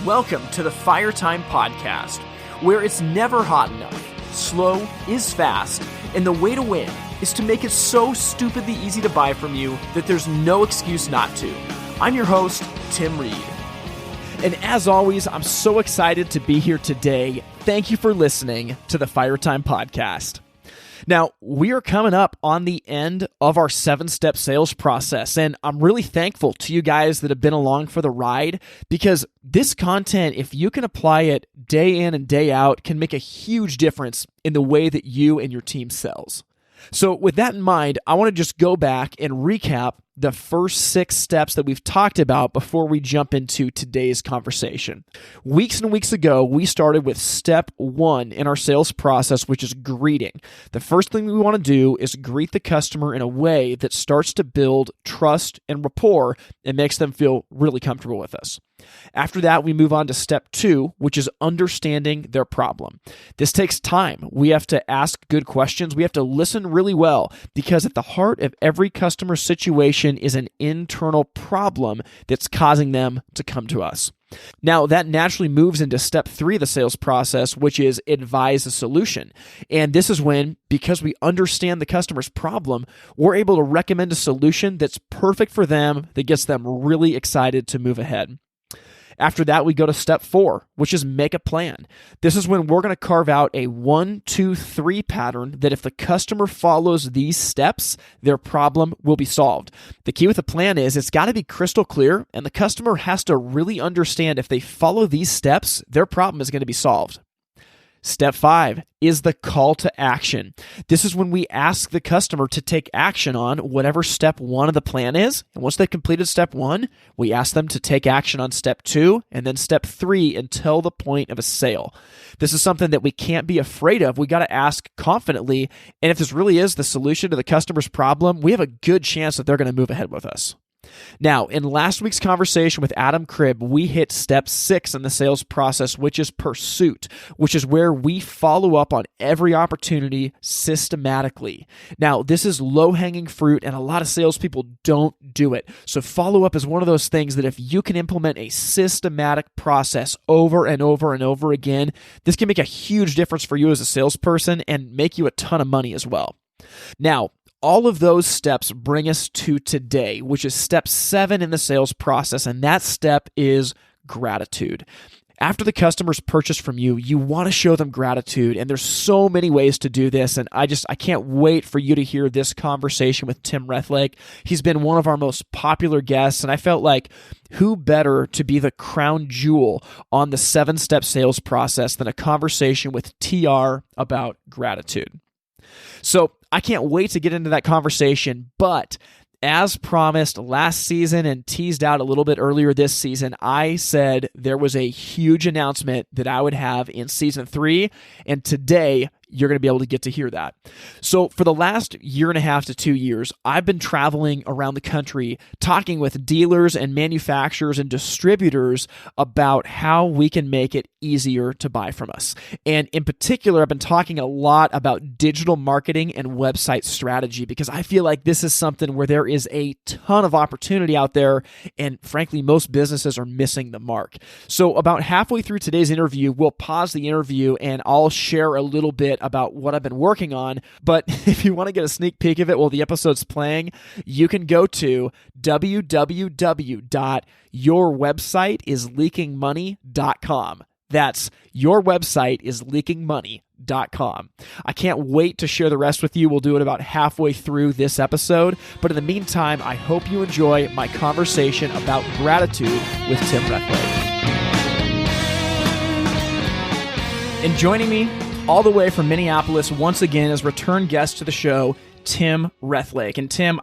Welcome to the Fire Time Podcast, where it's never hot enough, slow is fast, and the way to win is to make it so stupidly easy to buy from you that there's no excuse not to. I'm your host, Tim Reed. And as always, I'm so excited to be here today. Thank you for listening to the Fire Time Podcast. Now, we are coming up on the end of our 7-step sales process, and I'm really thankful to you guys that have been along for the ride, because this content, if you can apply it day in and day out, can make a huge difference in the way that you and your team sells. So with that in mind, I want to just go back and recap the first 6 steps that we've talked about before we jump into today's conversation. Weeks and weeks ago, we started with step 1 in our sales process, which is greeting. The first thing we want to do is greet the customer in a way that starts to build trust and rapport and makes them feel really comfortable with us. After that, we move on to step 2, which is understanding their problem. This takes time. We have to ask good questions. We have to listen really well, because at the heart of every customer situation is an internal problem that's causing them to come to us. Now, that naturally moves into step 3 of the sales process, which is advise a solution. And this is when, because we understand the customer's problem, we're able to recommend a solution that's perfect for them, that gets them really excited to move ahead. After that, we go to step 4, which is make a plan. This is when we're going to carve out a 1, 2, 3 pattern that if the customer follows these steps, their problem will be solved. The key with the plan is it's got to be crystal clear, and the customer has to really understand if they follow these steps, their problem is going to be solved. Step 5 is the call to action. This is when we ask the customer to take action on whatever step 1 of the plan is. And once they've completed step 1, we ask them to take action on step 2 and then step 3 until the point of a sale. This is something that we can't be afraid of. We got to ask confidently. And if this really is the solution to the customer's problem, we have a good chance that they're going to move ahead with us. Now, in last week's conversation with Adam Cribb, we hit step 6 in the sales process, which is pursuit, which is where we follow up on every opportunity systematically. Now, this is low-hanging fruit, and a lot of salespeople don't do it. So follow-up is one of those things that if you can implement a systematic process over and over and over again, this can make a huge difference for you as a salesperson and make you a ton of money as well. Now, all of those steps bring us to today, which is step 7 in the sales process, and that step is gratitude. After the customers purchase from you, you want to show them gratitude, and there's so many ways to do this, and I can't wait for you to hear this conversation with Tim Rethlake. He's been one of our most popular guests, and I felt like who better to be the crown jewel on the 7-step sales process than a conversation with TR about gratitude. So I can't wait to get into that conversation, but as promised last season and teased out a little bit earlier this season, I said there was a huge announcement that I would have in season 3, and today you're going to be able to get to hear that. So for the last 1.5 to 2 years, I've been traveling around the country talking with dealers and manufacturers and distributors about how we can make it easier to buy from us. And in particular, I've been talking a lot about digital marketing and website strategy, because I feel like this is something where there is a ton of opportunity out there, and frankly, most businesses are missing the mark. So about halfway through today's interview, we'll pause the interview and I'll share a little bit about what I've been working on. But if you want to get a sneak peek of it while the episode's playing, you can go to www.yourwebsiteisleakingmoney.com. That's yourwebsiteisleakingmoney.com. I can't wait to share the rest with you. We'll do it about halfway through this episode. But in the meantime, I hope you enjoy my conversation about gratitude with Tim Rethlake. And joining me all the way from Minneapolis once again as return guest to the show, Tim Rethlake. And Tim,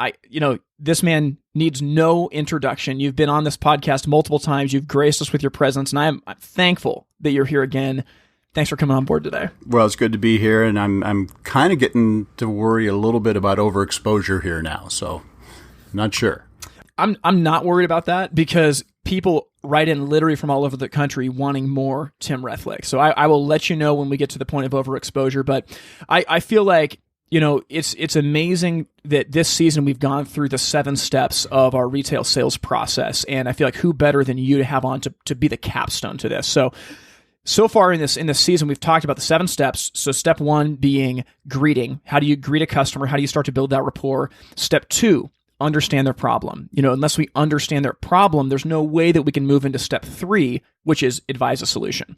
this man needs no introduction. You've been on this podcast multiple times. You've graced us with your presence, and I'm thankful that you're here again. Thanks for coming on board today. Well, it's good to be here, and I'm kind of getting to worry a little bit about overexposure here now, so not sure. I'm not worried about that, because people write in literally from all over the country wanting more Tim Rethlake. So I will let you know when we get to the point of overexposure, but I feel like It's amazing that this season we've gone through the 7 steps of our retail sales process, and I feel like who better than you to have on to be the capstone to this. So far in this season, we've talked about the 7 steps. So step 1 being greeting. How do you greet a customer? How do you start to build that rapport? Step 2, understand their problem. Unless we understand their problem, there's no way that we can move into step 3, which is advise a solution.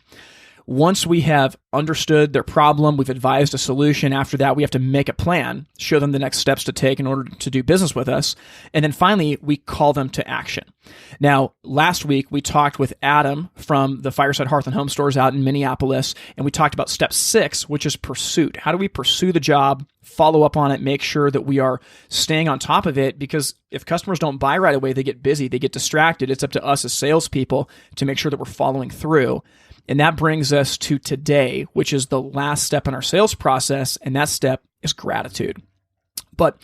Once we have understood their problem, we've advised a solution. After that, we have to make a plan, show them the next steps to take in order to do business with us. And then finally, we call them to action. Now, last week, we talked with Adam from the Fireside Hearth and Home Stores out in Minneapolis, and we talked about step 6, which is pursuit. How do we pursue the job, follow up on it, make sure that we are staying on top of it? Because if customers don't buy right away, they get busy, they get distracted. It's up to us as salespeople to make sure that we're following through. And that brings us to today, which is the last step in our sales process, and that step is gratitude. But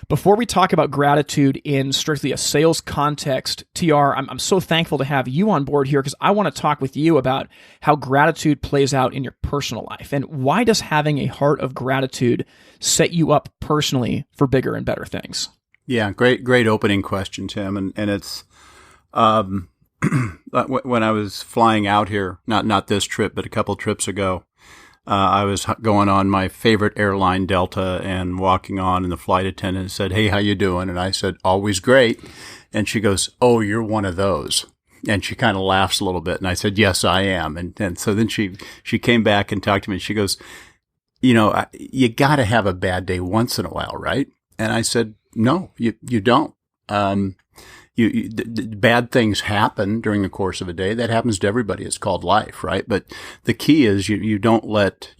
before we talk about gratitude in strictly a sales context, TR, I'm so thankful to have you on board here because I want to talk with you about how gratitude plays out in your personal life. And why does having a heart of gratitude set you up personally for bigger and better things? Yeah, great opening question, Tim. And it's... when I was flying out here, not this trip, but a couple trips ago, I was going on my favorite airline, Delta, and walking on, and the flight attendant said, "Hey, how you doing?" And I said, "Always great." And she goes, "Oh, you're one of those." And she kind of laughs a little bit. And I said, "Yes, I am." And so then she came back and talked to me. She goes, you got to have a bad day once in a while, right? And I said, "No, you don't. Bad things happen during the course of a day. That happens to everybody. It's called life, right? But the key is you don't let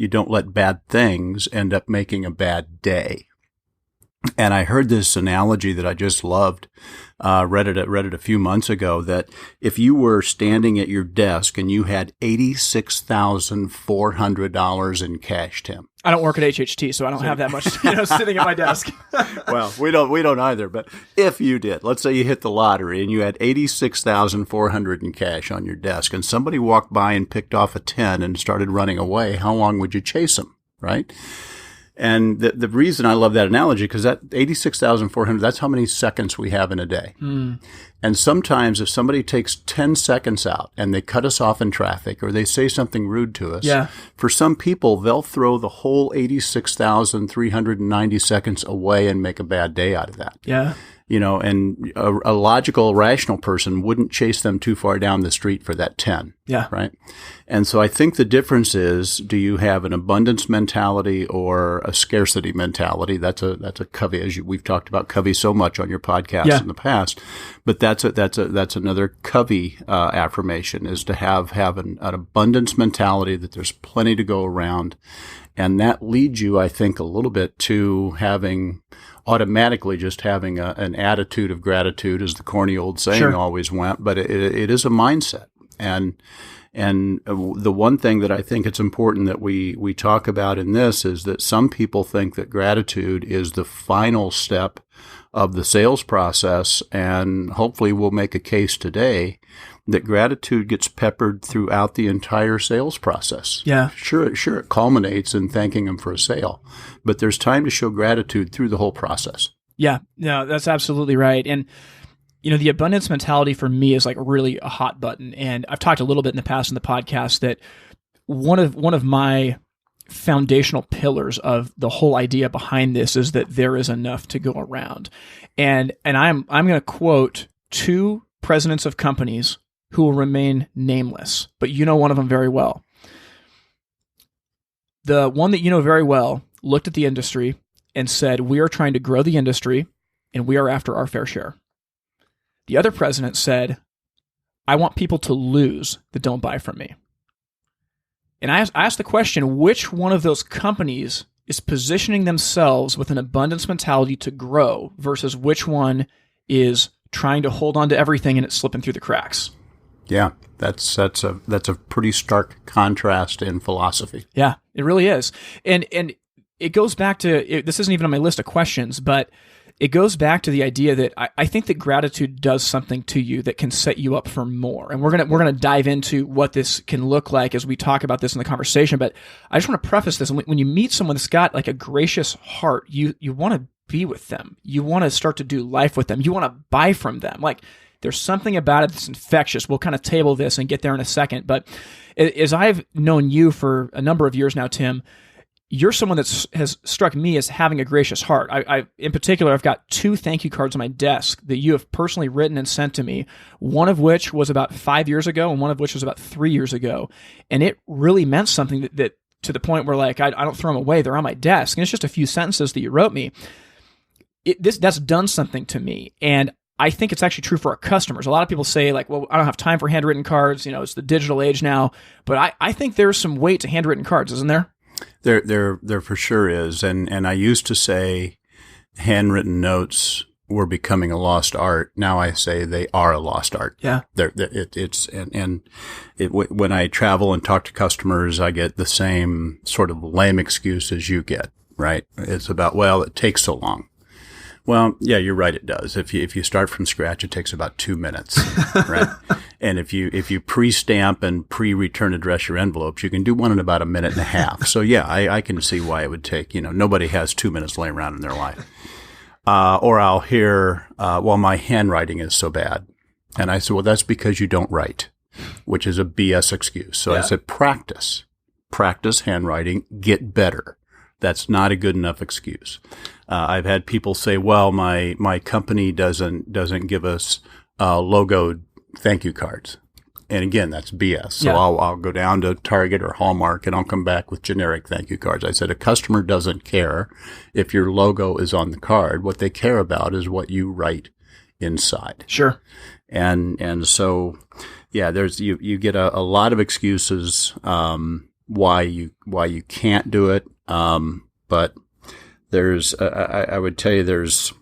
bad things end up making a bad day." And I heard this analogy that I just loved. Read it a few months ago, that if you were standing at your desk and you had $86,400 in cash, Tim. I don't work at HHT, so I don't have that much, sitting at my desk. Well, we don't either. But if you did, let's say you hit the lottery and you had $86,400 in cash on your desk, and somebody walked by and picked off a 10 and started running away, how long would you chase them, right? And the reason I love that analogy, because that 86,400, that's how many seconds we have in a day. Mm. And sometimes if somebody takes 10 seconds out and they cut us off in traffic or they say something rude to us, for some people, they'll throw the whole 86,390 seconds away and make a bad day out of that. Yeah. And a logical, rational person wouldn't chase them too far down the street for that 10. Yeah. Right. And so I think the difference is, do you have an abundance mentality or a scarcity mentality? That's a Covey, we've talked about Covey so much on your podcast in the past, but that's another Covey affirmation, is to have an abundance mentality, that there's plenty to go around. And that leads you, I think, a little bit to automatically just having an attitude of gratitude, as the corny old saying always went, but it is a mindset. And the one thing that I think it's important that we talk about in this is that some people think that gratitude is the final step of the sales process, and hopefully we'll make a case today that gratitude gets peppered throughout the entire sales process. Yeah. Sure, it culminates in thanking them for a sale, but there's time to show gratitude through the whole process. Yeah, no, that's absolutely right. And, the abundance mentality for me is like really a hot button. And I've talked a little bit in the past in the podcast that one of my foundational pillars of the whole idea behind this is that there is enough to go around. And I'm going to quote 2 presidents of companies who will remain nameless, but one of them very well. The one that you know very well looked at the industry and said, "We are trying to grow the industry and we are after our fair share." The other president said, "I want people to lose that don't buy from me." And I asked the question, which one of those companies is positioning themselves with an abundance mentality to grow versus which one is trying to hold on to everything and it's slipping through the cracks? Yeah, that's a pretty stark contrast in philosophy. Yeah, it really is. And it goes back to, this isn't even on my list of questions, but it goes back to the idea that I think that gratitude does something to you that can set you up for more. And we're gonna dive into what this can look like as we talk about this in the conversation. But I just want to preface this. When you meet someone that's got like a gracious heart, you want to be with them. You want to start to do life with them. You want to buy from them. Like there's something about it that's infectious. We'll kind of table this and get there in a second. But as I've known you for a number of years now, Tim, you're someone that has struck me as having a gracious heart. In particular, I've got 2 thank you cards on my desk that you have personally written and sent to me, one of which was about 5 years ago and one of which was about 3 years ago. And it really meant something that to the point where like I don't throw them away. They're on my desk. And it's just a few sentences that you wrote me. That's done something to me. And I think it's actually true for our customers. A lot of people say like, well, I don't have time for handwritten cards. It's the digital age now. But I think there's some weight to handwritten cards, isn't there? There for sure is. And I used to say handwritten notes were becoming a lost art. Now I say they are a lost art. Yeah. When I travel and talk to customers, I get the same sort of lame excuse as you get, right? It's about, well, it takes so long. Well, yeah, you're right. It does. If you start from scratch, it takes about 2 minutes, right? And if you pre-stamp and pre-return address your envelopes, you can do one in about 1.5 minutes. So yeah, I can see why it would take. Nobody has 2 minutes laying around in their life. Or I'll hear, well, my handwriting is so bad, and I said, well, that's because you don't write, which is a BS excuse. So yeah. I said, practice handwriting, get better. That's not a good enough excuse. I've had people say, well, my company doesn't give us logoed thank you cards. And again, that's BS. So yeah. I'll go down to Target or Hallmark and I'll come back with generic thank you cards. I said, a customer doesn't care if your logo is on the card. What they care about is what you write inside. Sure. And so, yeah, you get a lot of excuses, why you can't do it. But I would tell you there's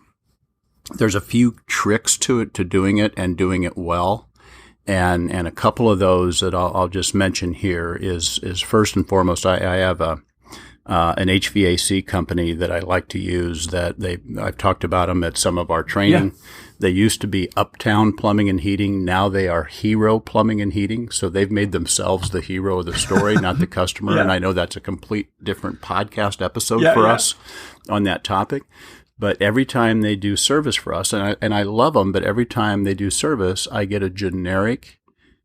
a few tricks to it, to doing it and doing it well. And a couple of those that I'll just mention here is first and foremost, I have an HVAC company that I like to use I've talked about them at some of our training. Yeah. They used to be Uptown Plumbing and Heating. Now they are Hero Plumbing and Heating. So they've made themselves the hero of the story, not the customer. Yeah. And I know that's a complete different podcast episode for us on that topic. But every time they do service for us, and I love them, but every time they do service, I get a generic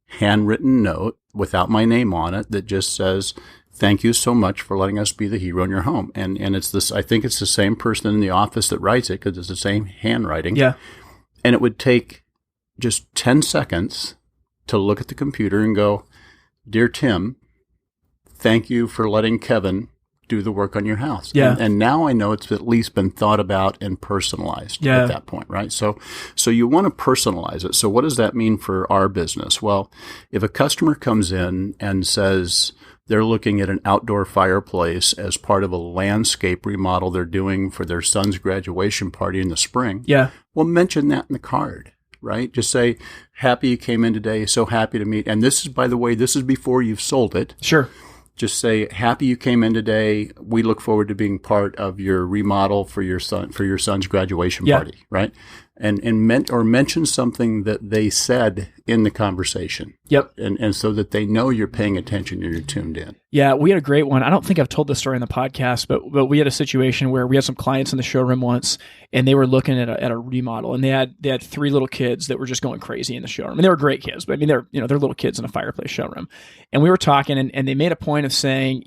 handwritten note without my name on it that just says, thank you so much for letting us be the hero in your home. And it's this, I think it's the same person in the office that writes it because it's the same handwriting. Yeah. And it would take just 10 seconds to look at the computer and go, Dear Tim, thank you for letting Kevin do the work on your house. Yeah. And now I know it's at least been thought about and personalized at that point, right? So you want to personalize it. So what does that mean for our business? Well, if a customer comes in and says they're looking at an outdoor fireplace as part of a landscape remodel they're doing for their son's graduation party in the spring, well, mention that in the card. Right? Just say, happy you came in today, so happy to meet. And this is, by the way, this is before you've sold it. Sure. Just say, happy you came in today. We look forward to being part of your remodel for your son's graduation party, right? And mention something that they said in the conversation. Yep. And so that they know you're paying attention and you're tuned in. Yeah, we had a great one. I don't think I've told this story in the podcast, but we had a situation where we had some clients in the showroom once, and they were looking at a remodel, and they had 3 little kids that were just going crazy in the showroom. And they were great kids, but I mean they're little kids in a fireplace showroom. And we were talking, and they made a point of saying,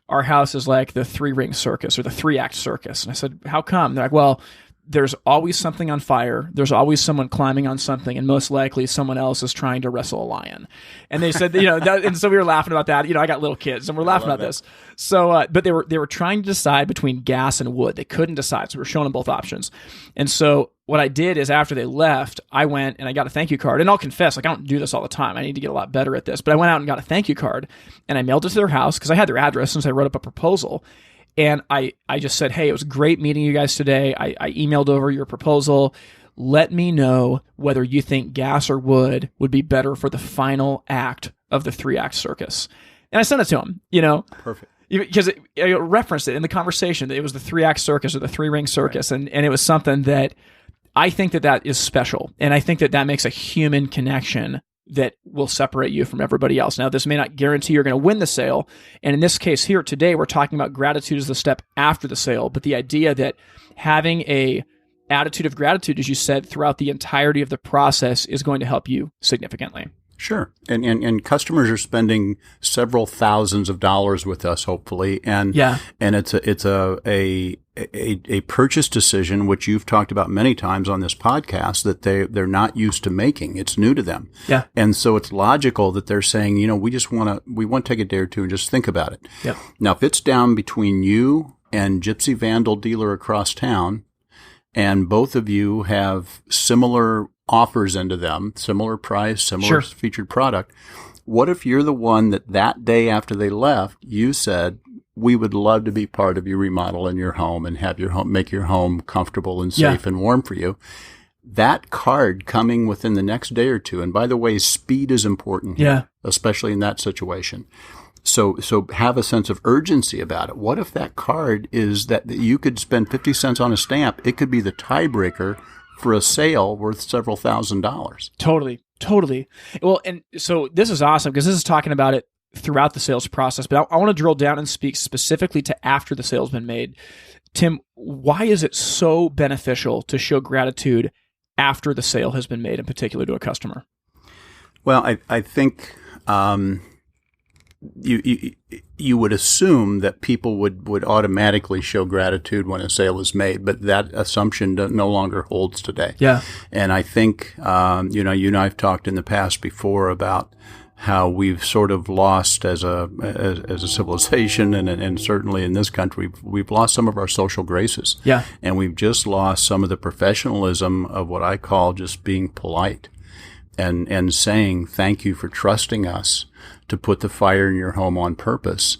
our house is like the 3-ring circus or the 3-act circus. And I said, how come? They're like, well, there's always something on fire. There's always someone climbing on something, and most likely someone else is trying to wrestle a lion. And they said, and so we were laughing about that. I got little kids, and we're laughing about this. So, but they were trying to decide between gas and wood. They couldn't decide, so we were showing them both options. And so what I did is after they left, I went and I got a thank you card. And I'll confess, I don't do this all the time. I need to get a lot better at this. But I went out and got a thank you card, and I mailed it to their house because I had their address since I wrote up a proposal. And I just said, hey, it was great meeting you guys today. I emailed over your proposal. Let me know whether you think gas or wood would be better for the final act of the 3-act circus. And I sent it to him, Perfect. Because it referenced it in the conversation. It was the 3-act circus or the 3-ring circus. Right. And it was something that I think that is special. And I think that makes a human connection that will separate you from everybody else. Now, this may not guarantee you're going to win the sale. And in this case here today, we're talking about gratitude as the step after the sale. But the idea that having a attitude of gratitude, as you said, throughout the entirety of the process is going to help you significantly. Sure. And customers are spending several thousands of dollars with us, hopefully. And it's a purchase decision, which you've talked about many times on this podcast, that they're not used to making. It's new to them. Yeah. And so it's logical that they're saying, we want to take a day or two and just think about it. Yeah. Now, if it's down between you and Gypsy Vandal dealer across town, and both of you have similar offers into them, similar price, similar featured product. What if you're the one that day after they left, you said, we would love to be part of your remodel in your home and have make your home comfortable and safe and warm for you. That card coming within the next day or two, and by the way, speed is important here, especially in that situation. So have a sense of urgency about it. What if that card is that you could spend 50 cents on a stamp? It could be the tiebreaker for a sale worth several $1,000s. Totally. Well, and so this is awesome because this is talking about it throughout the sales process, but I want to drill down and speak specifically to after the sale's been made. Tim, why is it so beneficial to show gratitude after the sale has been made, in particular to a customer? Well, I think you would assume that people would automatically show gratitude when a sale is made, but that assumption no longer holds today. Yeah. And I think, you and I have talked in the past before about how we've sort of lost as a civilization, and certainly in this country, we've lost some of our social graces. Yeah. And we've just lost some of the professionalism of what I call just being polite and saying thank you for trusting us to put the fire in your home on purpose.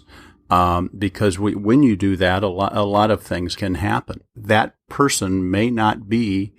Because when you do that, a lot of things can happen. That person may not be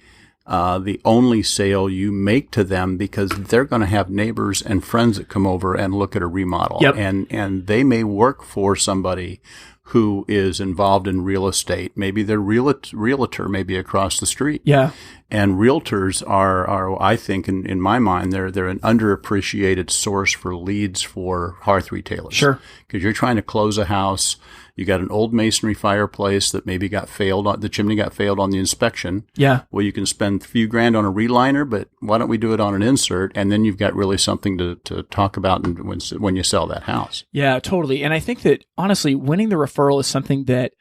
the only sale you make to them, because they're going to have neighbors and friends that come over and look at a remodel. Yep. And they may work for somebody who is involved in real estate. Maybe their realtor may be across the street. Yeah. And realtors are I think, in my mind, they're an underappreciated source for leads for hearth retailers. Sure. Because you're trying to close a house. You got an old masonry fireplace that maybe the chimney got failed on the inspection. Yeah. Well, you can spend a few grand on a reliner, but why don't we do it on an insert? And then you've got really something to talk about when you sell that house. Yeah, totally. And I think that honestly, winning the referral is something that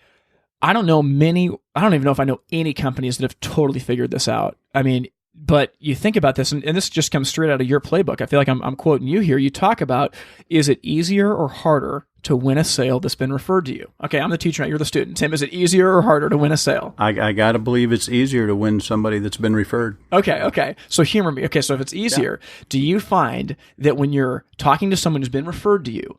I don't even know if I know any companies that have totally figured this out. I mean, but you think about this, and this just comes straight out of your playbook. I feel like I'm quoting you here. You talk about, is it easier or harder to win a sale that's been referred to you? Okay, I'm the teacher, you're the student. Tim, is it easier or harder to win a sale? I got to believe it's easier to win somebody that's been referred. Okay. So humor me. Okay, so if it's easier, do you find that when you're talking to someone who's been referred to you,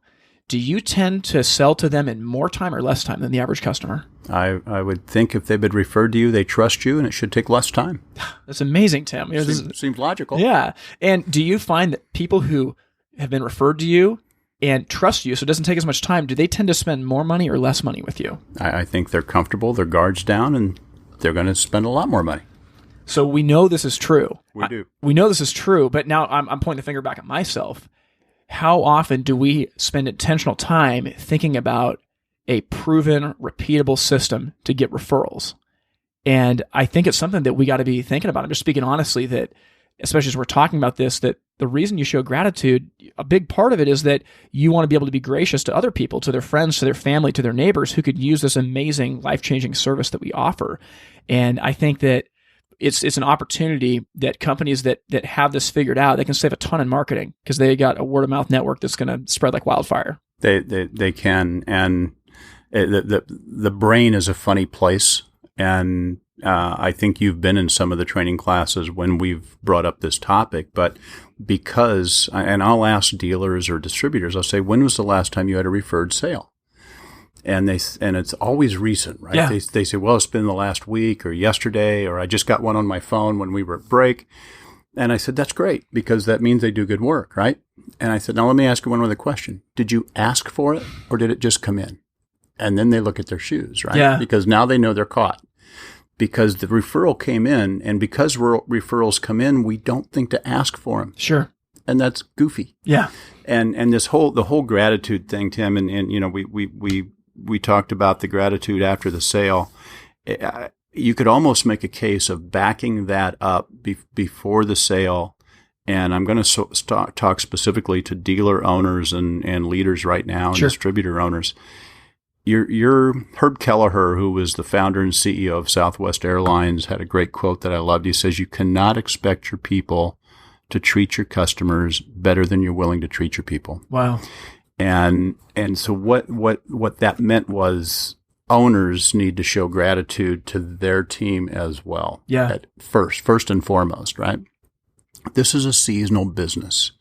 do you tend to sell to them in more time or less time than the average customer? I would think if they've been referred to you, they trust you, and it should take less time. That's amazing, Tim. Seems logical. Yeah. And do you find that people who have been referred to you and trust you, so it doesn't take as much time, do they tend to spend more money or less money with you? I think they're comfortable, their guard's down, and they're going to spend a lot more money. So we know this is true. We do. We know this is true, but now I'm pointing the finger back at myself. How often do we spend intentional time thinking about a proven, repeatable system to get referrals? And I think it's something that we got to be thinking about. I'm just speaking honestly that, especially as we're talking about this, that the reason you show gratitude, a big part of it is that you want to be able to be gracious to other people, to their friends, to their family, to their neighbors who could use this amazing, life-changing service that we offer. And I think that it's an opportunity that companies that have this figured out, they can save a ton in marketing because they got a word-of-mouth network that's going to spread like wildfire. They can, and the brain is a funny place, and I think you've been in some of the training classes when we've brought up this topic, but because, and I'll ask dealers or distributors, I'll say, when was the last time you had a referred sale? And it's always recent, right? Yeah. They say, well, it's been the last week or yesterday, or I just got one on my phone when we were at break. And I said, that's great, because that means they do good work, right? And I said, now let me ask you one other question. Did you ask for it, or did it just come in? And then they look at their shoes, right? Yeah. Because now they know they're caught. Because the referral came in, and because referrals come in, we don't think to ask for them. Sure. And that's goofy. Yeah. And the whole gratitude thing, Tim, and you know, we talked about the gratitude after the sale. You could almost make a case of backing that up before the sale. And I'm going to talk specifically to dealer owners and leaders right now, and distributor owners. Your Herb Kelleher, who was the founder and CEO of Southwest Airlines, had a great quote that I loved. He says, "You cannot expect your people to treat your customers better than you're willing to treat your people." Wow. And so what that meant was owners need to show gratitude to their team as well. Yeah. At first and foremost, right? This is a seasonal business.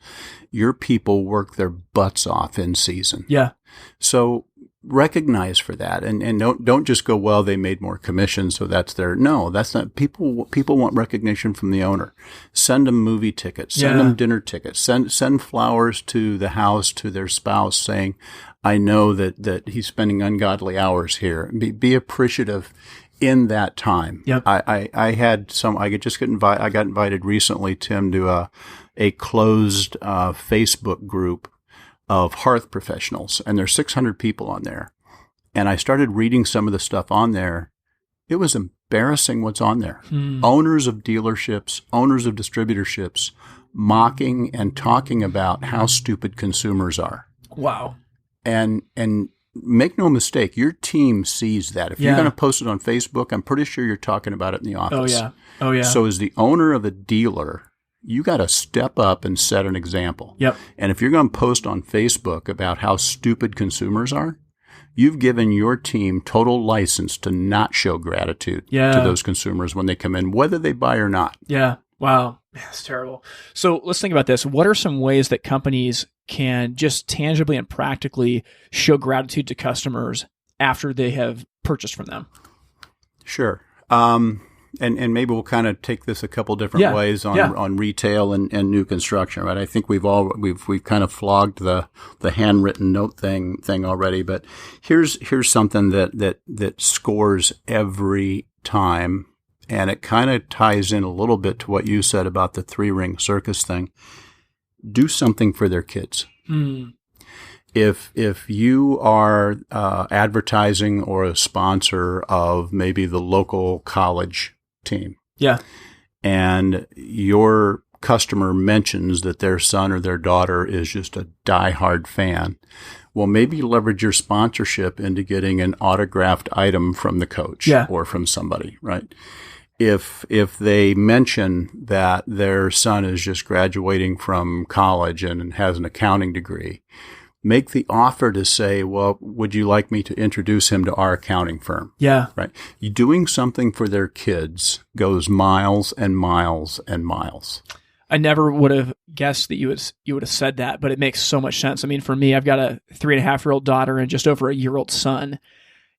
Your people work their butts off in season. Yeah. So recognize for that, and don't just go, well, they made more commission, so that's not. People want recognition from the owner. Send them movie tickets, send them dinner tickets, send flowers to the house to their spouse, saying, I know that he's spending ungodly hours here. Be appreciative in that time. Yep. I got invited recently, Tim, to a closed Facebook group of Hearth professionals, and there's 600 people on there. And I started reading some of the stuff on there. It was embarrassing what's on there. Owners of dealerships, owners of distributorships, mocking and talking about how stupid consumers are. Wow. And make no mistake, your team sees that. If you're going to post it on Facebook, I'm pretty sure you're talking about it in the office. Oh, yeah. So as the owner of a dealer, you got to step up and set an example. Yep. And if you're going to post on Facebook about how stupid consumers are, you've given your team total license to not show gratitude to those consumers when they come in, whether they buy or not. Yeah. Wow. That's terrible. So let's think about this. What are some ways that companies can just tangibly and practically show gratitude to customers after they have purchased from them? Sure. And maybe we'll kind of take this a couple different ways on retail and new construction, right? I think we've kind of flogged the handwritten note thing already, but here's something that scores every time, and it kind of ties in a little bit to what you said about the 3-ring circus thing. Do something for their kids. If you are advertising or a sponsor of maybe the local college team. Yeah. And your customer mentions that their son or their daughter is just a diehard fan. Well, maybe leverage your sponsorship into getting an autographed item from the coach or from somebody, right? If they mention that their son is just graduating from college and has an accounting degree, make the offer to say, well, would you like me to introduce him to our accounting firm? Yeah. Right. You doing something for their kids goes miles and miles and miles. I never would have guessed that you would have said that, but it makes so much sense. I mean, for me, I've got a 3.5-year-old daughter and just over a year-old son.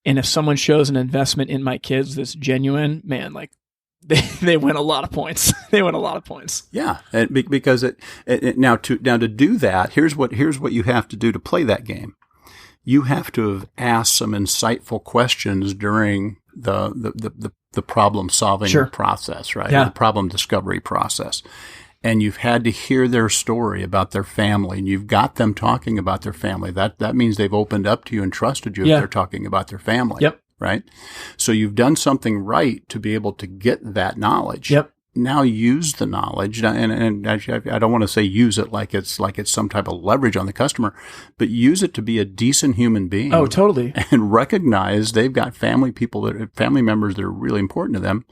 And if someone shows an investment in my kids that's genuine, man, like they win a lot of points. They win a lot of points. Yeah, and because now to do that, here's what you have to do to play that game. You have to have asked some insightful questions during the problem solving process, right? The problem discovery process. And you've had to hear their story about their family, and you've got them talking about their family. That means they've opened up to you and trusted you if they're talking about their family. Yep. Right? So you've done something right to be able to get that knowledge. Yep. Now use the knowledge, and actually, I don't want to say use it like it's some type of leverage on the customer, but use it to be a decent human being. Oh, totally. And recognize they've got family members that are really important to them,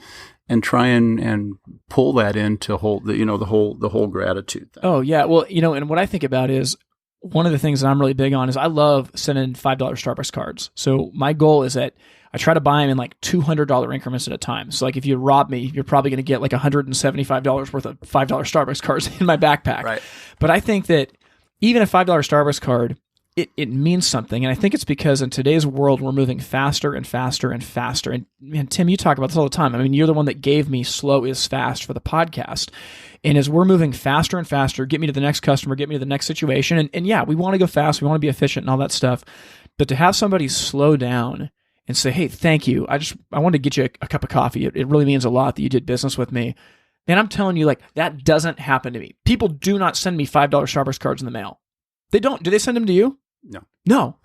and try and pull that into the whole gratitude thing. Oh yeah, well, and what I think about is, one of the things that I'm really big on is I love sending $5 Starbucks cards. So my goal is that I try to buy them in like $200 increments at a time. So like if you rob me, you're probably going to get like $175 worth of $5 Starbucks cards in my backpack. Right. But I think that even a $5 Starbucks card, it means something. And I think it's because in today's world, we're moving faster and faster and faster. And Tim, you talk about this all the time. I mean, you're the one that gave me Slow is Fast for the podcast. And as we're moving faster and faster, get me to the next customer, get me to the next situation. And yeah, we want to go fast. We want to be efficient and all that stuff. But to have somebody slow down and say, hey, thank you. I wanted to get you a cup of coffee. It really means a lot that you did business with me. And I'm telling you, like, that doesn't happen to me. People do not send me $5 Starbucks cards in the mail. They don't. Do they send them to you? No.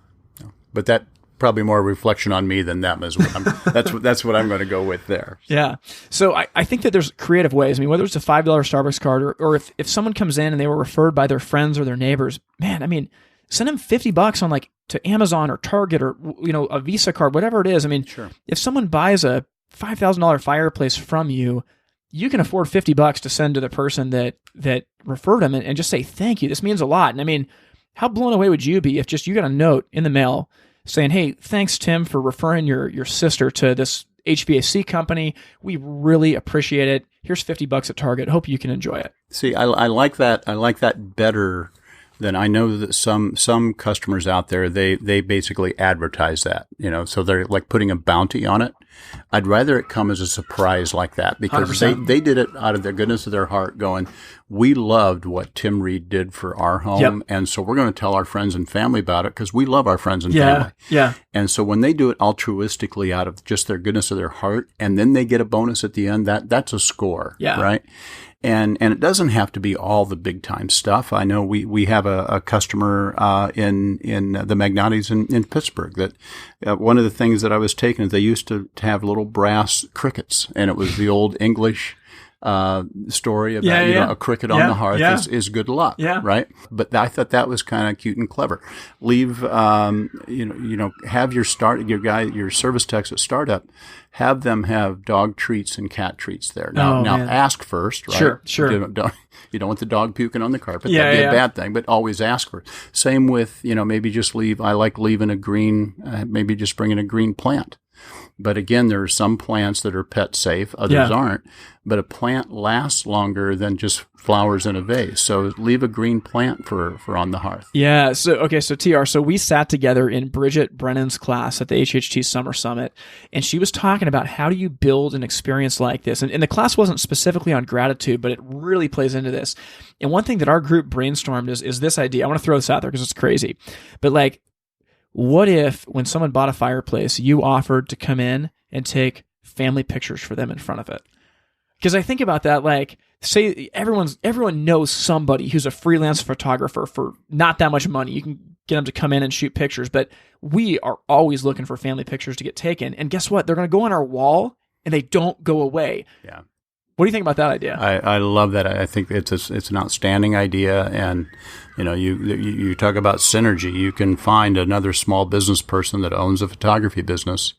But that probably more a reflection on me than them is what that's what I'm going to go with there. Yeah. So I think that there's creative ways. I mean, whether it's a $5 Starbucks card or if someone comes in and they were referred by their friends or their neighbors, man, I mean, send them $50 on like to Amazon or Target or, you know, a Visa card, whatever it is. I mean, sure. If someone buys a $5,000 fireplace from you, you can afford $50 to send to the person that referred them and just say, thank you. This means a lot. And I mean, how blown away would you be if just you got a note in the mail saying, hey, thanks, Tim, for referring your sister to this HVAC company. We really appreciate it. Here's $50 at Target. Hope you can enjoy it. See, I like that. I like that better than I know that some customers out there, they basically advertise that, you know, so they're like putting a bounty on it. I'd rather it come as a surprise like that because they did it out of the goodness of their heart going, we loved what Tim Reed did for our home. Yep. And so we're going to tell our friends and family about it because we love our friends and family. Yeah. And so when they do it altruistically out of just their goodness of their heart, and then they get a bonus at the end, that's a score. Yeah. Right. And it doesn't have to be all the big time stuff. I know we have a customer in the Magnatis in Pittsburgh that one of the things that I was taking is they used to have little brass crickets, and it was the old English story about you know, a cricket on the hearth is good luck, right? But I thought that was kind of cute and clever. Leave you know have your service techs at startup, have them have dog treats and cat treats there. Now ask first, right? Sure. You don't want the dog puking on the carpet. That'd be a bad thing, but always ask for it. Same with, you know, maybe just I like leaving a green, maybe just bringing a green plant. But again, there are some plants that are pet safe, others aren't. But a plant lasts longer than just flowers in a vase. So leave a green plant for on the hearth. Yeah. So TR, so we sat together in Bridget Brennan's class at the HHT Summer Summit, and she was talking about how do you build an experience like this. And the class wasn't specifically on gratitude, but it really plays into this. And one thing that our group brainstormed is this idea. I want to throw this out there because it's crazy. But like, what if when someone bought a fireplace, you offered to come in and take family pictures for them in front of it? Because I think about that, like, say everyone knows somebody who's a freelance photographer for not that much money. You can get them to come in and shoot pictures, but we are always looking for family pictures to get taken. And guess what? They're going to go on our wall and they don't go away. Yeah. What do you think about that idea? I love that. I think it's an outstanding idea, and you know, you talk about synergy. You can find another small business person that owns a photography business,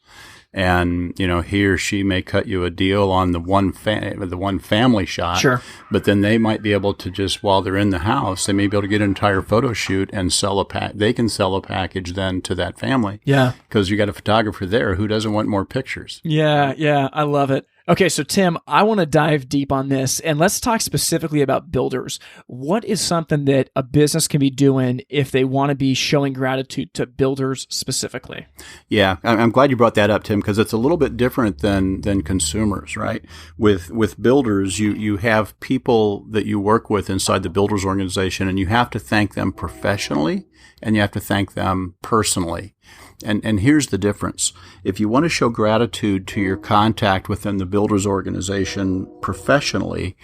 and you know, he or she may cut you a deal on the one family shot. Sure. But then they might be able to just, while they're in the house, they may be able to get an entire photo shoot and sell they can sell a package then to that family. Yeah. Because you got a photographer there who doesn't want more pictures. Yeah. I love it. Okay, so Tim, I want to dive deep on this, and let's talk specifically about builders. What is something that a business can be doing if they want to be showing gratitude to builders specifically? Yeah, I'm glad you brought that up, Tim, because it's a little bit different than consumers, right? With builders, you have people that you work with inside the builders organization, and you have to thank them professionally, and you have to thank them personally. And here's the difference. If you want to show gratitude to your contact within the builders organization professionally,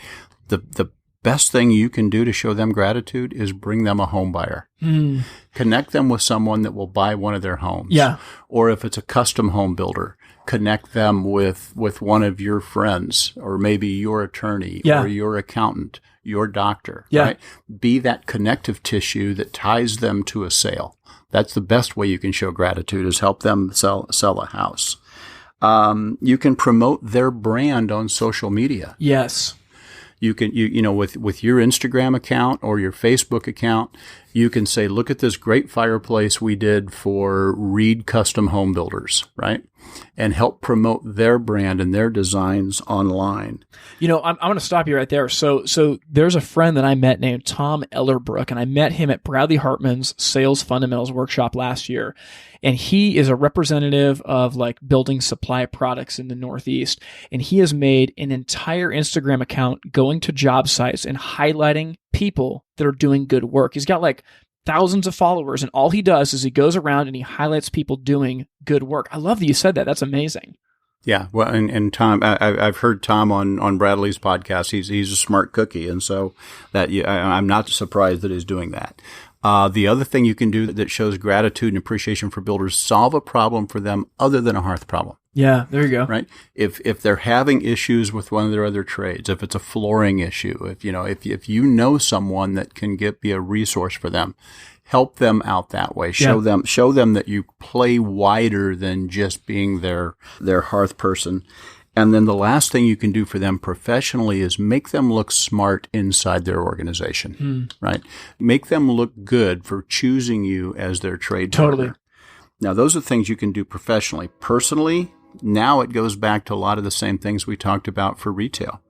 the best thing you can do to show them gratitude is bring them a home buyer. Connect them with someone that will buy one of their homes. Yeah. Or if it's a custom home builder, connect them with one of your friends, or maybe your attorney or your accountant, your doctor. Right? Be that connective tissue that ties them to a sale. That's the best way you can show gratitude, is help them sell a house. You can promote their brand on social media. Yes. You can, you know, with your Instagram account or your Facebook account, you can say, look at this great fireplace we did for Reed Custom Home Builders, right? And help promote their brand and their designs online. You know, I'm going to stop you right there. So there's a friend that I met named Tom Ellerbrook, and I met him at Bradley Hartman's Sales Fundamentals Workshop last year. And he is a representative of like building supply products in the Northeast. And he has made an entire Instagram account going to job sites and highlighting people that are doing good work. He's got like thousands of followers, and all he does is he goes around and he highlights people doing good work. I love that you said that. That's amazing. Yeah, well, and Tom, I've heard Tom on Bradley's podcast. He's a smart cookie, and so I'm not surprised that he's doing that. The other thing you can do that shows gratitude and appreciation for builders: solve a problem for them other than a hearth problem. Yeah, there you go. Right. If they're having issues with one of their other trades, if it's a flooring issue, if you know someone that can be a resource for them, help them out that way. Show them that you play wider than just being their hearth person. And then the last thing you can do for them professionally is make them look smart inside their organization, right? Make them look good for choosing you as their trade partner. Now, those are things you can do professionally. Personally, now it goes back to a lot of the same things we talked about for retail.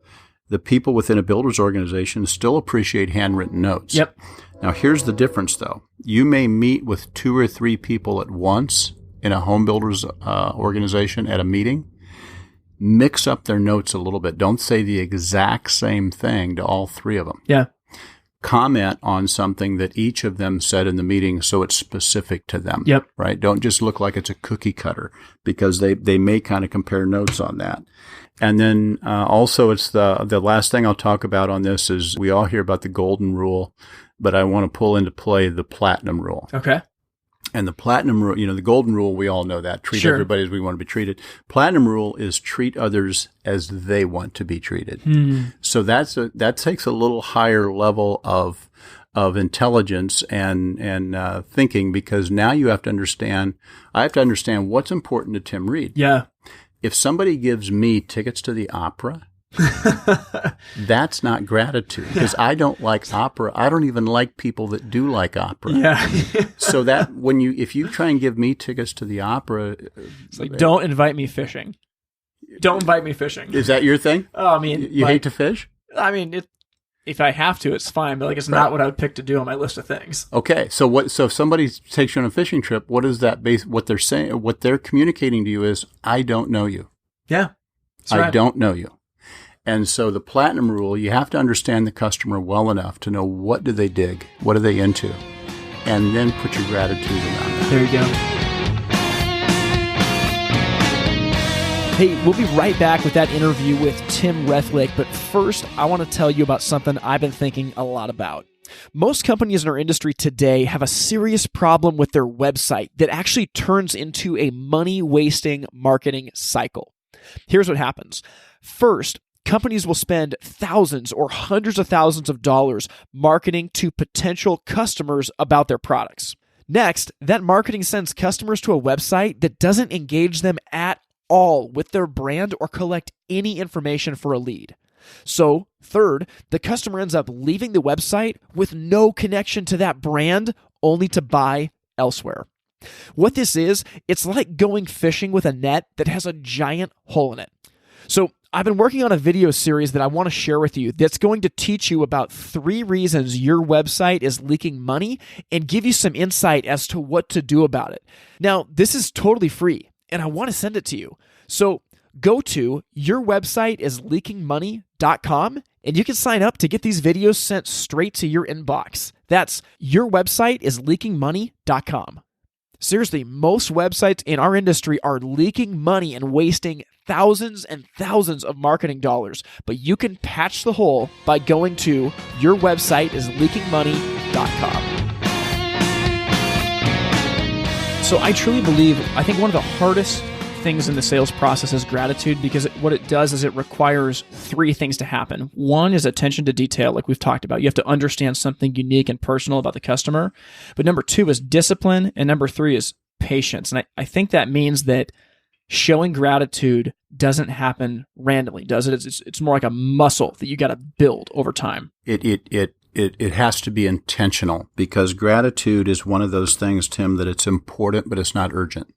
The people within a builder's organization still appreciate handwritten notes. Yep. Now, here's the difference, though. You may meet with 2 or 3 people at once in a home builder's organization at a meeting. Mix up their notes a little bit. Don't say the exact same thing to all 3 of them. Yeah. Comment on something that each of them said in the meeting so it's specific to them. Yep. Right? Don't just look like it's a cookie cutter, because they may kind of compare notes on that. And then also it's the last thing I'll talk about on this is we all hear about the golden rule, but I want to pull into play the platinum rule. Okay. And the platinum rule, the golden rule, we all know that. Treat everybody as we want to be treated. Platinum rule is treat others as they want to be treated. So that takes a little higher level of intelligence and thinking, because now I have to understand what's important to Tim Reed. Yeah. If somebody gives me tickets to the opera, that's not gratitude, because I don't like opera. I don't even like people that do like opera. Yeah. So that if you try and give me tickets to the opera, it's like, don't invite me fishing. Don't invite me fishing. Is that your thing? Oh, I mean, you hate to fish? I mean, if I have to, it's fine, but it's not what I would pick to do on my list of things. Okay. So if somebody takes you on a fishing trip, what is that what they're saying, what they're communicating to you is, I don't know you. Yeah. I don't know you. And so the platinum rule, you have to understand the customer well enough to know what do they dig, what are they into, and then put your gratitude around that. There you go. Hey, we'll be right back with that interview with Tim Rethlake, but first, I want to tell you about something I've been thinking a lot about. Most companies in our industry today have a serious problem with their website that actually turns into a money-wasting marketing cycle. Here's what happens. First, companies will spend thousands or hundreds of thousands of dollars marketing to potential customers about their products. Next, that marketing sends customers to a website that doesn't engage them at all with their brand or collect any information for a lead. So, third, the customer ends up leaving the website with no connection to that brand, only to buy elsewhere. What this is, it's like going fishing with a net that has a giant hole in it. So, I've been working on a video series that I want to share with you that's going to teach you about 3 reasons your website is leaking money and give you some insight as to what to do about it. Now, this is totally free, and I want to send it to you. So go to yourwebsiteisleakingmoney.com, and you can sign up to get these videos sent straight to your inbox. That's yourwebsiteisleakingmoney.com. Seriously, most websites in our industry are leaking money and wasting thousands and thousands of marketing dollars, but you can patch the hole by going to yourwebsiteisleakingmoney.com. So I truly believe, I think one of the hardest things in the sales process is gratitude, because what it does is it requires 3 things to happen. One is attention to detail, like we've talked about. You have to understand something unique and personal about the customer. But number 2 is discipline, and number 3 is patience. And I think that means that showing gratitude doesn't happen randomly, does it? It's more like a muscle that you got to build over time. It has to be intentional, because gratitude is one of those things, Tim, that it's important, but it's not urgent.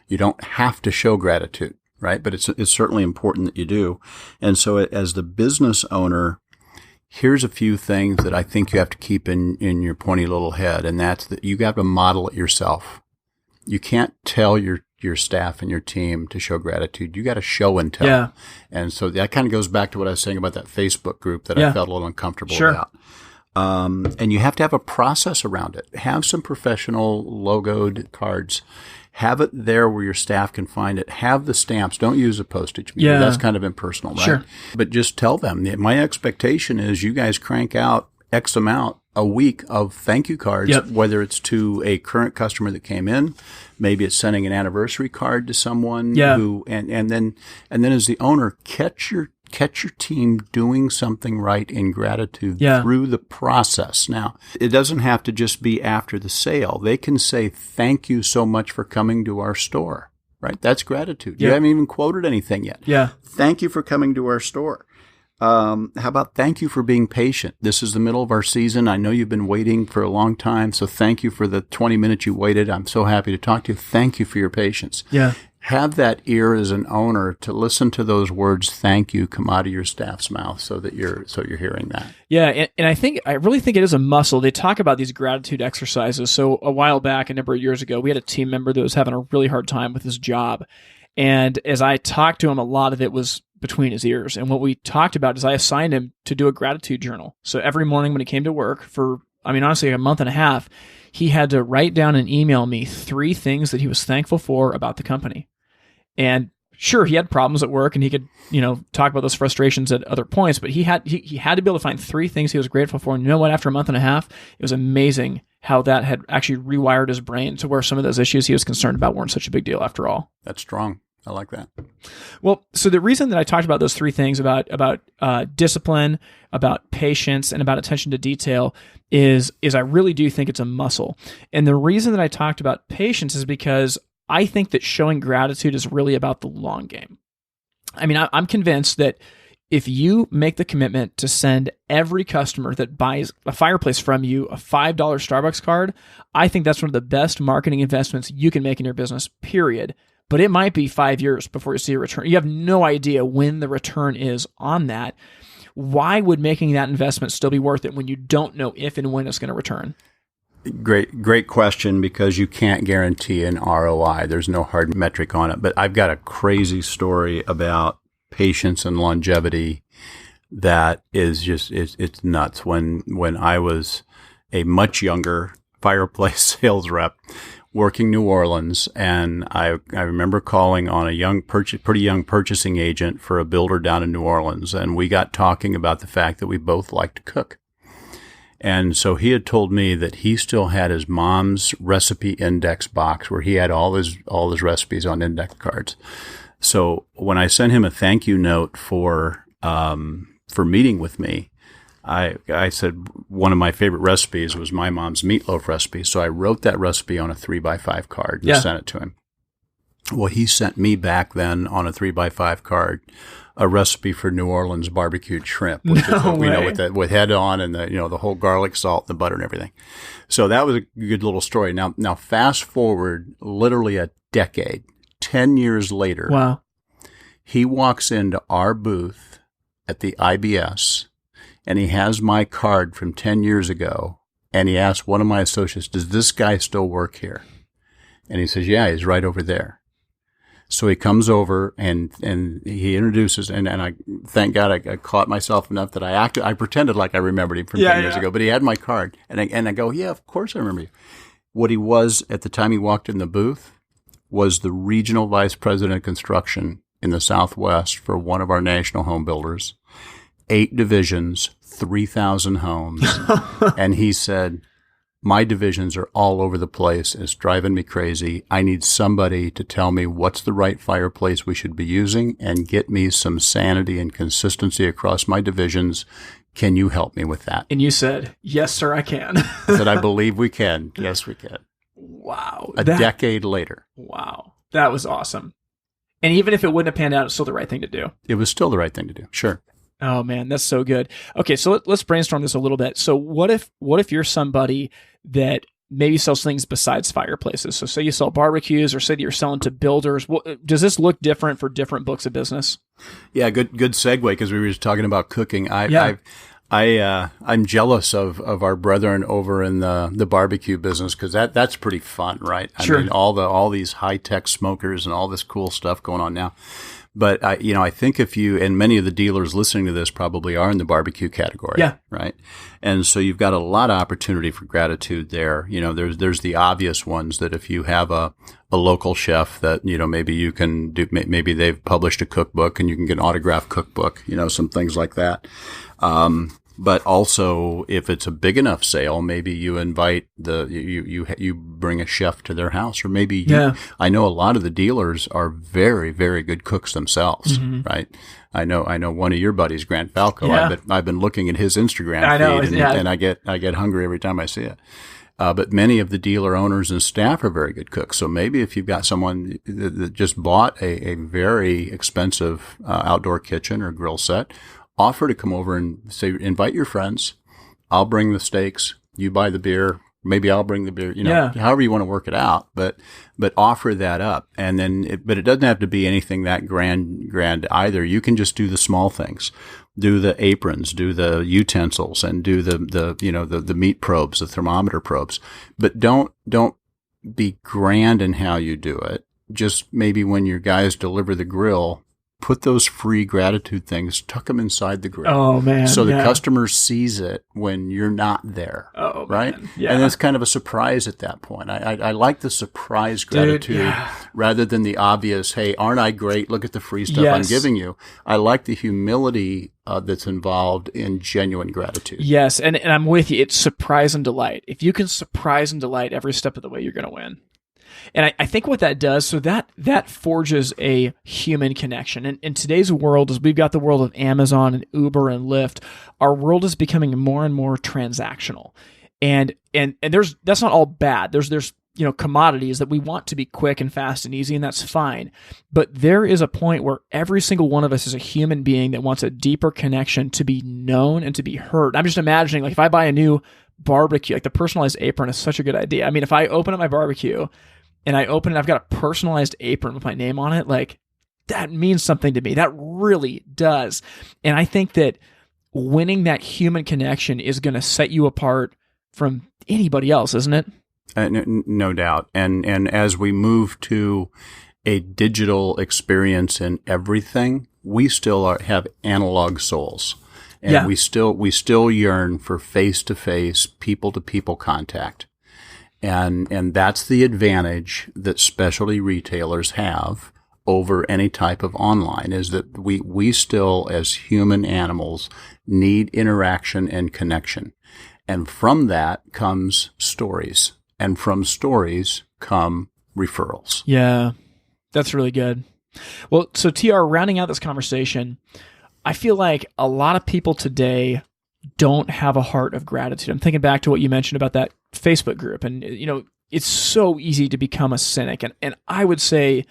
You don't have to show gratitude, right? But it's certainly important that you do. And so as the business owner, here's a few things that I think you have to keep in your pointy little head, and that's that you got to model it yourself. You can't tell your staff and your team to show gratitude. You got to show and tell. Yeah. And so that kind of goes back to what I was saying about that Facebook group that I felt a little uncomfortable about. And you have to have a process around it. Have some professional logoed cards. Have it there where your staff can find it. Have the stamps. Don't use a postage meter. Yeah. That's kind of impersonal, right? Sure. But just tell them, my expectation is you guys crank out X amount a week of thank you cards, Yep. whether it's to a current customer that came in, maybe it's sending an anniversary card to someone who, and then as the owner, catch your team doing something right in gratitude through the process. Now, it doesn't have to just be after the sale. They can say, thank you so much for coming to our store, right? That's gratitude. You haven't even quoted anything yet. Yeah. Thank you for coming to our store. How about thank you for being patient? This is the middle of our season. I know you've been waiting for a long time, so thank you for the 20 minutes you waited. I'm so happy to talk to you. Thank you for your patience. Yeah. Have that ear as an owner to listen to those words, thank you, come out of your staff's mouth so that you're hearing that. Yeah, and I really think it is a muscle. They talk about these gratitude exercises. So a while back, a number of years ago, we had a team member that was having a really hard time with his job. And as I talked to him, a lot of it was between his ears. And what we talked about is I assigned him to do a gratitude journal. So every morning when he came to work for, honestly, a month and a half, he had to write down and email me 3 things that he was thankful for about the company. And sure, he had problems at work and he could, talk about those frustrations at other points, but he had to be able to find 3 things he was grateful for. And you know what? After a month and a half, it was amazing how that had actually rewired his brain to where some of those issues he was concerned about weren't such a big deal after all. That's strong. I like that. Well, so the reason that I talked about those 3 things about discipline, about patience, and about attention to detail is I really do think it's a muscle. And the reason that I talked about patience is because I think that showing gratitude is really about the long game. I'm convinced that if you make the commitment to send every customer that buys a fireplace from you a $5 Starbucks card, I think that's one of the best marketing investments you can make in your business, period. But it might be 5 years before you see a return. You have no idea when the return is on that. Why would making that investment still be worth it when you don't know if and when it's going to return? Great question, because you can't guarantee an ROI. There's no hard metric on it. But I've got a crazy story about patience and longevity that is just, it's nuts. When I was a much younger fireplace sales rep working New Orleans, and I remember calling on a pretty young purchasing agent for a builder down in New Orleans, and we got talking about the fact that we both like to cook. And so he had told me that he still had his mom's recipe index box where he had all his recipes on index cards. So when I sent him a thank you note for meeting with me, I said one of my favorite recipes was my mom's meatloaf recipe. So I wrote that recipe on a 3x5 card and sent it to him. Well, he sent me back then on a 3x5 card a recipe for New Orleans barbecued shrimp, which is with head on and the whole garlic, salt, the butter, and everything. So that was a good little story. Now fast forward literally a decade, 10 years later. Wow. He walks into our booth at the IBS, and he has my card from 10 years ago, and he asks one of my associates, "Does this guy still work here?" And he says, "Yeah, he's right over there." So he comes over and he introduces, and I thank God I caught myself enough that I pretended like I remembered him from 10 years ago, but he had my card, and I go, "Yeah, of course I remember you." What he was at the time he walked in the booth was the regional vice president of construction in the Southwest for one of our national home builders, 8 divisions, 3,000 homes. And he said, "My divisions are all over the place. It's driving me crazy. I need somebody to tell me what's the right fireplace we should be using and get me some sanity and consistency across my divisions. Can you help me with that?" And you said, "Yes, sir, I can." I said, "I believe we can. Yes, we can." Wow. A decade later. Wow. That was awesome. And even if it wouldn't have panned out, it's still the right thing to do. It was still the right thing to do. Sure. Oh man, that's so good. Okay, so let's brainstorm this a little bit. So what if you're somebody that maybe sells things besides fireplaces? So say you sell barbecues, or say that you're selling to builders. Does this look different for different books of business? Yeah, good segue, because we were just talking about cooking. I'm jealous of our brethren over in the barbecue business, because that's pretty fun, right? Sure. I mean, all these high tech smokers and all this cool stuff going on now. But I think if you, and many of the dealers listening to this probably are in the barbecue category. Yeah. Right. And so you've got a lot of opportunity for gratitude there. There's the obvious ones that if you have a local chef that, maybe you can do, maybe they've published a cookbook and you can get an autographed cookbook, some things like that. But also, if it's a big enough sale, maybe you invite you bring a chef to their house, or maybe I know a lot of the dealers are very, very good cooks themselves, right? I know one of your buddies, Grant Falco. Yeah. I've been looking at his Instagram feed, and I get hungry every time I see it. But many of the dealer owners and staff are very good cooks. So maybe if you've got someone that just bought a very expensive outdoor kitchen or grill set, offer to come over and say, invite your friends. I'll bring the steaks. You buy the beer. Maybe I'll bring the beer. However you want to work it out. But offer that up, and then. But it doesn't have to be anything that grand either. You can just do the small things. Do the aprons. Do the utensils, and do the meat probes, the thermometer probes. But don't be grand in how you do it. Just maybe when your guys deliver the grill, put those free gratitude things, tuck them inside the grill. Oh, man. So the customer sees it when you're not there. Oh, right? Man. Yeah. And it's kind of a surprise at that point. I like the surprise gratitude rather than the obvious, hey, aren't I great? Look at the free stuff I'm giving you. I like the humility that's involved in genuine gratitude. Yes, and I'm with you. It's surprise and delight. If you can surprise and delight every step of the way, you're going to win. And I think what that does, so that forges a human connection. And in today's world, as we've got the world of Amazon and Uber and Lyft, our world is becoming more and more transactional. And that's not all bad. There's commodities that we want to be quick and fast and easy, and that's fine. But there is a point where every single one of us is a human being that wants a deeper connection to be known and to be heard. I'm just imagining, like, if I buy a new barbecue, like the personalized apron is such a good idea. I mean, if I open up my barbecue and I open it, I've got a personalized apron with my name on it, like, that means something to me. That really does. And I think that winning that human connection is going to set you apart from anybody else, isn't it? No doubt. And as we move to a digital experience in everything, we still have analog souls. And we still yearn for face-to-face, people-to-people contact. And that's the advantage that specialty retailers have over any type of online, is that we still, as human animals, need interaction and connection. And from that comes stories. And from stories come referrals. Yeah, that's really good. Well, so TR, rounding out this conversation, I feel like a lot of people today don't have a heart of gratitude. I'm thinking back to what you mentioned about that Facebook group. And, it's so easy to become a cynic. And I would say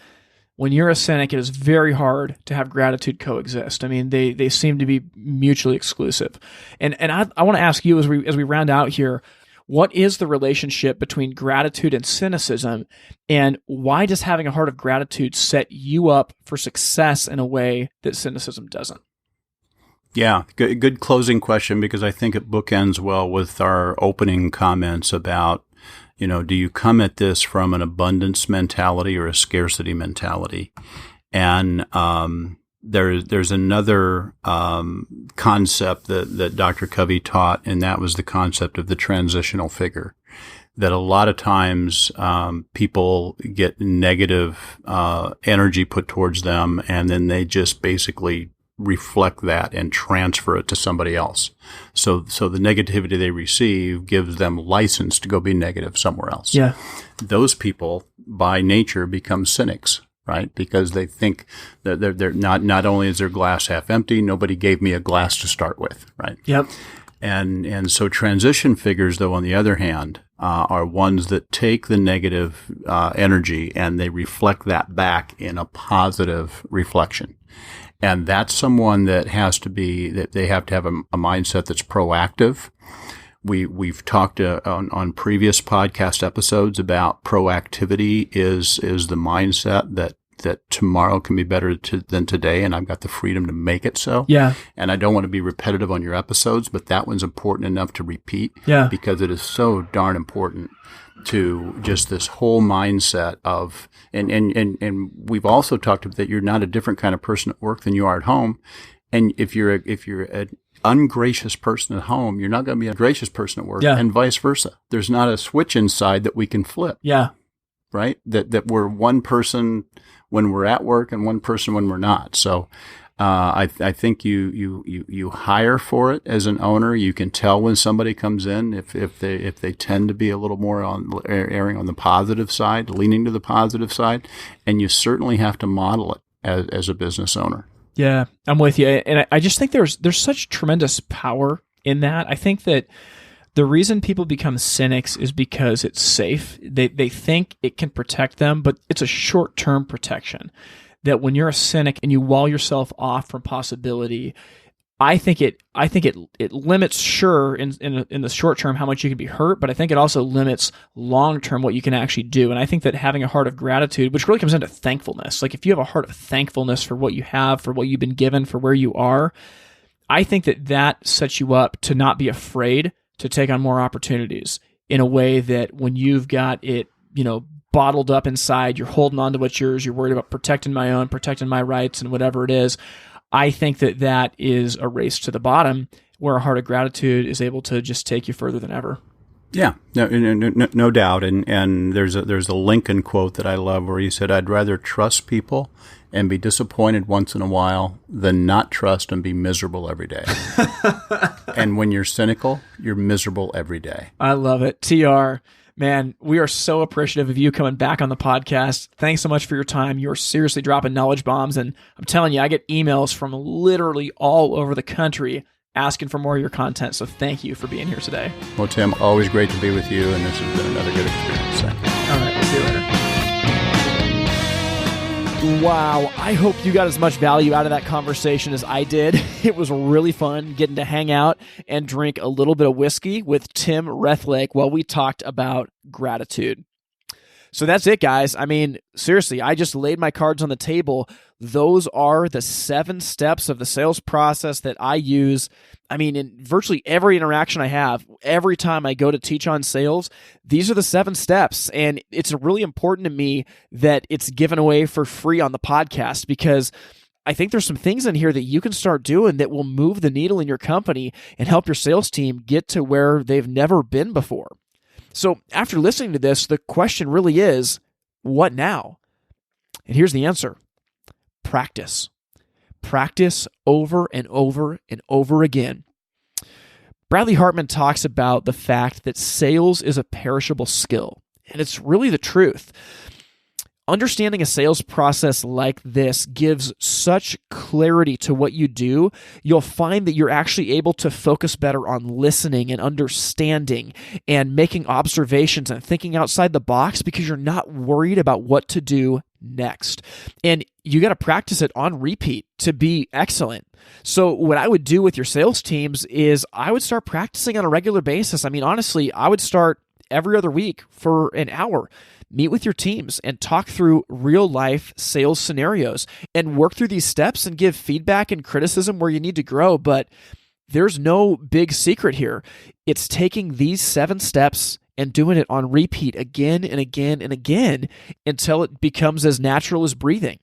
when you're a cynic, it is very hard to have gratitude coexist. I mean, they seem to be mutually exclusive. And I want to ask you as we round out here, what is the relationship between gratitude and cynicism? And why does having a heart of gratitude set you up for success in a way that cynicism doesn't? Yeah, good closing question, because I think it bookends well with our opening comments about, do you come at this from an abundance mentality or a scarcity mentality? And there's another concept that Dr. Covey taught, and that was the concept of the transitional figure. That a lot of times people get negative energy put towards them, and then they just basically reflect that and transfer it to somebody else. So the negativity they receive gives them license to go be negative somewhere else. Yeah. Those people by nature become cynics, right? Because they think that they're not only is their glass half empty, nobody gave me a glass to start with, right? Yep. And so transition figures, though, on the other hand, are ones that take the negative energy and they reflect that back in a positive reflection. And that's someone that they have to have a mindset that's proactive. We've talked on previous podcast episodes about proactivity is the mindset that that tomorrow can be better than today, and I've got the freedom to make it so. Yeah. And I don't want to be repetitive on your episodes, but that one's important enough to repeat. Yeah. Because it is so darn important to just this whole mindset of, and we've also talked about that you're not a different kind of person at work than you are at home. And if you're an ungracious person at home, you're not going to be a gracious person at work, and vice versa. There's not a switch inside that we can flip. Yeah. Right? That we're one person when we're at work and one person when we're not. So I think you hire for it as an owner. You can tell when somebody comes in if they tend to be a little more erring on the positive side, leaning to the positive side, and you certainly have to model it as a business owner. Yeah, I'm with you, and I just think there's such tremendous power in that. I think that the reason people become cynics is because it's safe. They think it can protect them, but it's a short-term protection. That when you're a cynic and you wall yourself off from possibility, I think it limits, sure, in the short term how much you can be hurt, but I think it also limits long term what you can actually do. And I think that having a heart of gratitude, which really comes into thankfulness, like if you have a heart of thankfulness for what you have, for what you've been given, for where you are, I think that sets you up to not be afraid to take on more opportunities in a way that when you've got it, bottled up inside, you're holding on to what's yours, you're worried about protecting my rights and whatever it is. I think that is a race to the bottom where a heart of gratitude is able to just take you further than ever. Yeah, no doubt. And there's a Lincoln quote that I love where he said, "I'd rather trust people and be disappointed once in a while than not trust and be miserable every day." And when you're cynical, you're miserable every day. I love it. TR, man, we are so appreciative of you coming back on the podcast. Thanks so much for your time. You're seriously dropping knowledge bombs. And I'm telling you, I get emails from literally all over the country asking for more of your content. So thank you for being here today. Well, Tim, always great to be with you. And this has been another good experience. Thank you. All right. We'll see you later. Wow, I hope you got as much value out of that conversation as I did. It was really fun getting to hang out and drink a little bit of whiskey with Tim Rethlake while we talked about gratitude. So that's it, guys. I mean, seriously, I just laid my cards on the table. Those are the 7 steps of the sales process that I use. I mean, in virtually every interaction I have, every time I go to teach on sales, these are the 7 steps. And it's really important to me that it's given away for free on the podcast because I think there's some things in here that you can start doing that will move the needle in your company and help your sales team get to where they've never been before. So after listening to this, the question really is, what now? And here's the answer. Practice. Practice over and over and over again. Bradley Hartman talks about the fact that sales is a perishable skill, and it's really the truth. Understanding a sales process like this gives such clarity to what you do. You'll find that you're actually able to focus better on listening and understanding and making observations and thinking outside the box because you're not worried about what to do next. And you got to practice it on repeat to be excellent. So what I would do with your sales teams is I would start practicing on a regular basis. I mean, honestly, I would start every other week for an hour. Meet with your teams and talk through real life sales scenarios and work through these steps and give feedback and criticism where you need to grow. But there's no big secret here. It's taking these 7 steps and doing it on repeat again and again and again until it becomes as natural as breathing.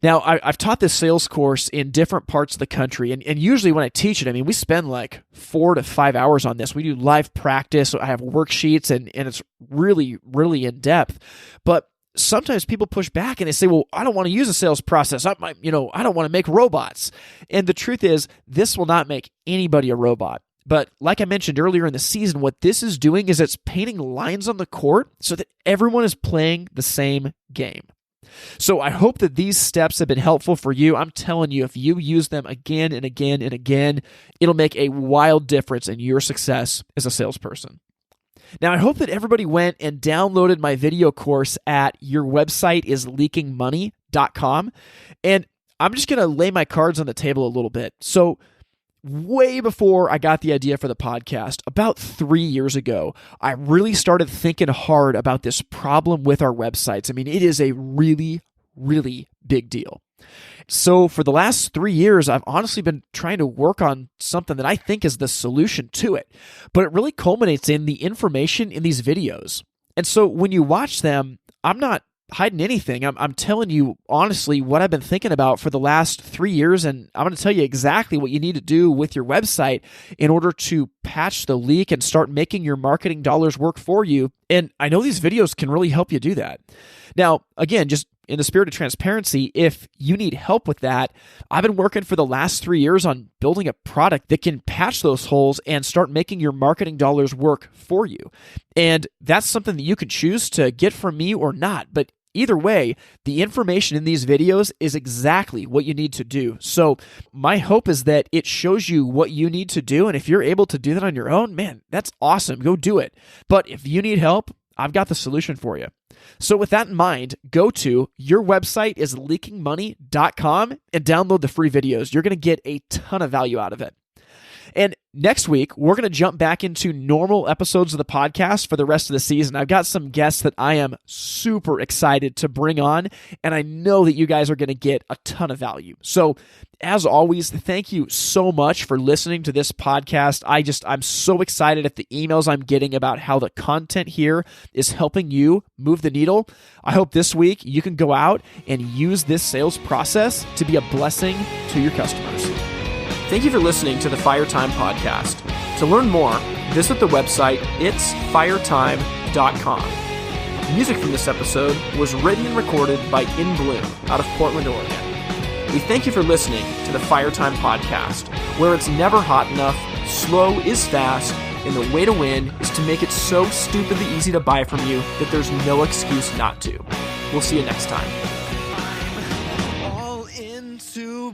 Now, I've taught this sales course in different parts of the country, and usually when I teach it, I mean, we spend like 4 to 5 hours on this. We do live practice. I have worksheets, and it's really, really in-depth. But sometimes people push back, and they say, well, I don't want to use a sales process. I don't want to make robots. And the truth is, this will not make anybody a robot. But like I mentioned earlier in the season, what this is doing is it's painting lines on the court so that everyone is playing the same game. So I hope that these steps have been helpful for you. I'm telling you, if you use them again and again and again, it'll make a wild difference in your success as a salesperson. Now, I hope that everybody went and downloaded my video course at yourwebsiteisleakingmoney.com. And I'm just going to lay my cards on the table a little bit. So way before I got the idea for the podcast, about 3 years ago, I really started thinking hard about this problem with our websites. I mean, it is a really, really big deal. So for the last 3 years, I've honestly been trying to work on something that I think is the solution to it, but it really culminates in the information in these videos. And so when you watch them, I'm not hiding anything. I'm telling you honestly what I've been thinking about for the last 3 years, and I'm going to tell you exactly what you need to do with your website in order to patch the leak and start making your marketing dollars work for you. And I know these videos can really help you do that. Now, again, just in the spirit of transparency, if you need help with that, I've been working for the last 3 years on building a product that can patch those holes and start making your marketing dollars work for you. And that's something that you can choose to get from me or not. But either way, the information in these videos is exactly what you need to do. So my hope is that it shows you what you need to do. And if you're able to do that on your own, man, that's awesome. Go do it. But if you need help, I've got the solution for you. So with that in mind, go to yourwebsiteisleakingmoney.com and download the free videos. You're going to get a ton of value out of it. And next week, we're going to jump back into normal episodes of the podcast for the rest of the season. I've got some guests that I am super excited to bring on, and I know that you guys are going to get a ton of value. So as always, thank you so much for listening to this podcast. I'm so excited at the emails I'm getting about how the content here is helping you move the needle. I hope this week you can go out and use this sales process to be a blessing to your customers. Thank you for listening to the Fire Time Podcast. To learn more, visit the website itsfiretime.com. Music from this episode was written and recorded by In Bloom out of Portland, Oregon. We thank you for listening to the Fire Time Podcast, where it's never hot enough, slow is fast, and the way to win is to make it so stupidly easy to buy from you that there's no excuse not to. We'll see you next time. All into